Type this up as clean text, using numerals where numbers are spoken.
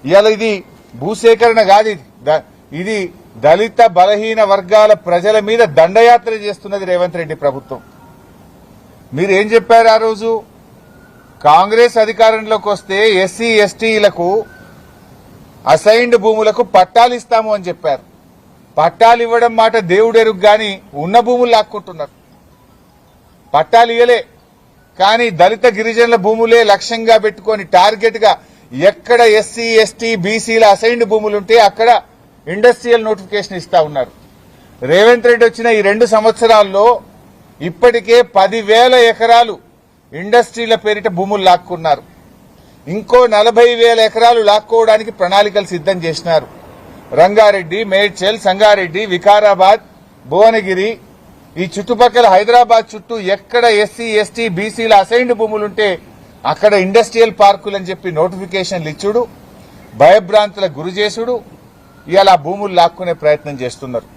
ఇవాళ ఇది భూసేకరణ కాదు, ఇది దళిత బలహీన వర్గాల ప్రజల మీద దండయాత్ర చేస్తున్నది రేవంత్ రెడ్డి ప్రభుత్వం. మీరేం చెప్పారు ఆ రోజు? కాంగ్రెస్ అధికారంలోకి వస్తే ఎస్సీ ఎస్టీలకు అసైన్డ్ భూములకు పట్టాలు ఇస్తాము అని చెప్పారు. పట్టాలు ఇవ్వడం మాట దేవుడెరుగు గాని ఉన్న భూములు లాక్కుంటున్నారు. పట్టాలు ఇవ్వలే, కానీ దళిత గిరిజనుల భూములే లక్ష్యంగా పెట్టుకుని టార్గెట్ గా ఎక్కడ ఎస్సీ ఎస్టీ బీసీల అసైన్డ్ భూములుంటే అక్కడ ఇండస్ట్రియల్ నోటిఫికేషన్ ఇస్తా ఉన్నారు. రేవంత్ రెడ్డి వచ్చిన ఈ 2 సంవత్సరాల్లో ఇప్పటికే 10,000 ఎకరాలు ఇండస్ట్రీల పేరిట భూములు లాక్కున్నారు. ఇంకో 40,000 ఎకరాలు లాక్కోవడానికి ప్రణాళికలు సిద్దం చేసినారు. రంగారెడ్డి, మేడ్చల్, సంగారెడ్డి, వికారాబాద్, భువనగిరి, ఈ చుట్టుపక్కల హైదరాబాద్ చుట్టూ ఎక్కడ ఎస్సీ ఎస్టీ బీసీల అసైన్డ్ భూములుంటే అక్కడ ఇండస్ట్రియల్ పార్కులని చెప్పి నోటిఫికేషన్లు ఇచ్చుడు, భయభ్రాంతుల గురి చేసుడు, ఇలా భూములు లాక్కునే ప్రయత్నం చేస్తున్నారు.